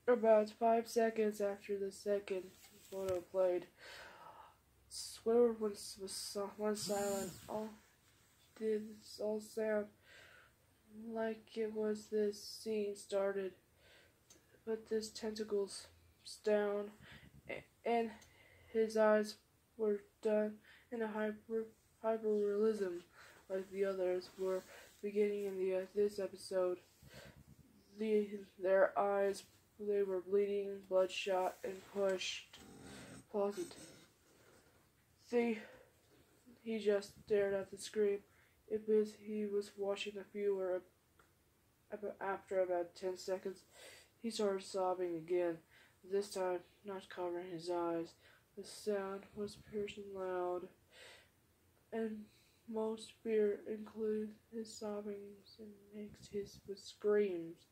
About 5 seconds after the second photo played, Squidward went silent. All sound like it was this scene started, but his tentacles down, and his eyes were done in a hyper realism, like the others were beginning in this episode. Their eyes, they were bleeding, bloodshot, and paused. He just stared at the screen. He was watching the viewer. After about 10 seconds, he started sobbing again, this time not covering his eyes. The sound was piercing loud, and most fear included his sobbings and mixed with screams.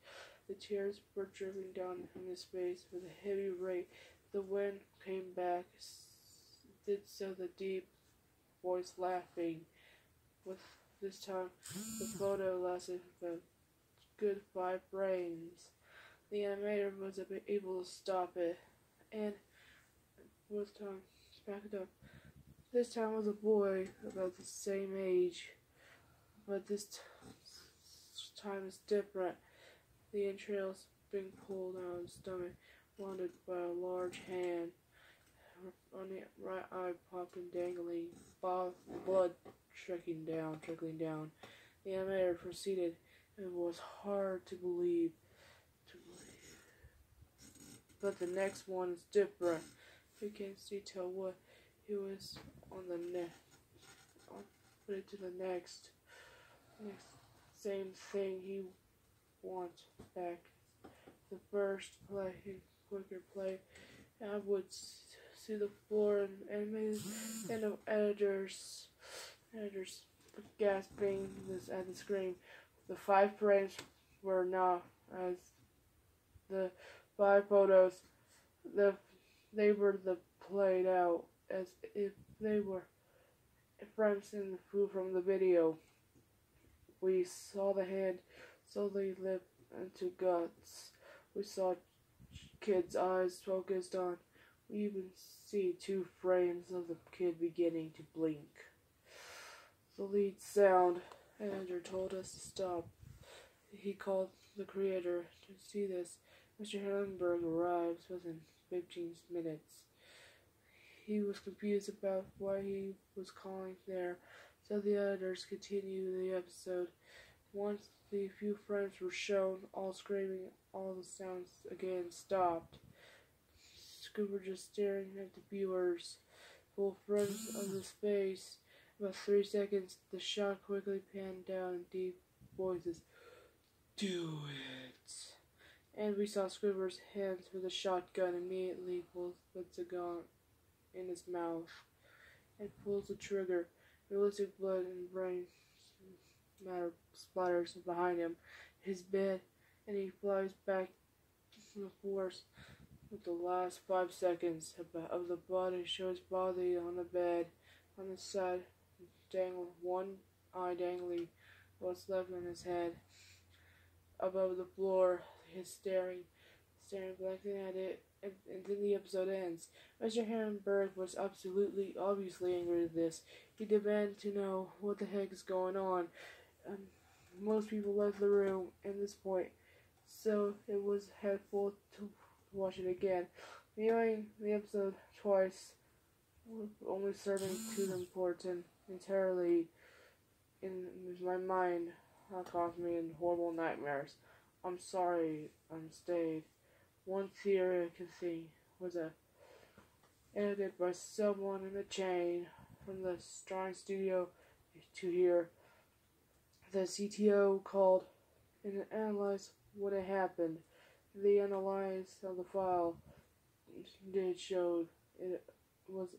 The tears were dripping down from his face with a heavy rate. The wind came back, did so the deep voice laughing. With this time, the photo lasted about good 5 frames. The animator was able to stop it, and back it up. This time was a boy about the same age, but this time is different. The entrails being pulled out of his stomach, wounded by a large hand. On the right eye popping, dangling, blood trickling down. The animator proceeded. It was hard to believe. But the next one is different. You can't tell what he was on the next. Put it to the next. Same thing he wants back. The first play, quicker play. I would see the floor and animated and of editors gasping at the screen. The 5 frames were now as the 5 photos. They were played out as if they were frames from the video. We saw the hand slowly lip into guts. We saw kid's eyes focused on. We even see 2 frames of the kid beginning to blink. The lead sound editor told us to stop. He called the creator to see this. Mr. Hillenberg arrives within 15 minutes. He was confused about why he was calling there, so the editors continued the episode. Once the few frames were shown, all screaming, all the sounds again stopped. Squidward just staring at the viewers, full frames of his face. About 3 seconds, the shot quickly panned down in deep voices. Do it! And we saw Squidward's hands with a shotgun immediately pulls the gun in his mouth and pulls the trigger. Realistic blood and brain matter splatters behind him, his bed, and he flies back to the force. With the last 5 seconds of the body, show his body on the bed, on the side, dangling, one eye dangling, what's left on his head. Above the floor, he's staring blankly at it, and then the episode ends. Mr. Herrenberg was obviously angry at this. He demanded to know what the heck is going on. Most people left the room at this point, so it was helpful to watch it again. Viewing the episode twice, only serving to the important entirely in my mind, caused me in horrible nightmares. I'm sorry, stayed. One theory I could see was edited by someone in a chain from the Strine studio to here. The CTO called and analyzed what had happened. The analysis of the file did show it was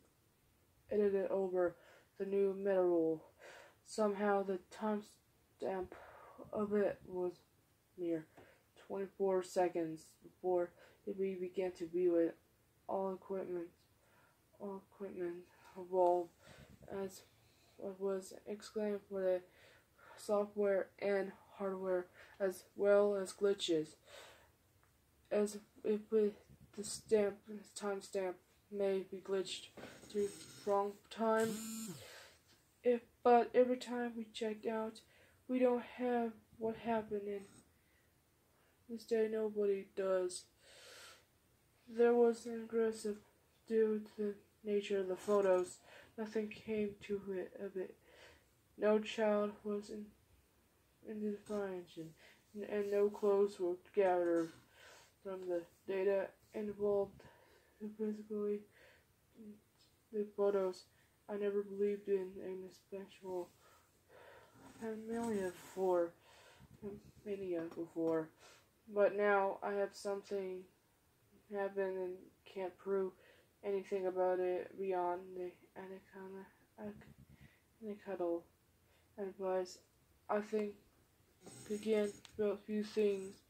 edited over the new meta rule. Somehow the timestamp of it was mere 24 seconds before we began to view it. All equipment evolved as was exclaimed for the software and hardware as well as glitches. as if the timestamp may be glitched to wrong time. But every time we checked out, we don't have what happened, and this day nobody does. There was an aggressive due to the nature of the photos. Nothing came to it of it. No child was in the defiance, and no clothes were gathered from the data involved physically the photos. I never believed in an especial mania before, but now I have something happen and can't prove anything about it beyond the anecdotal advice. I think again about a few things.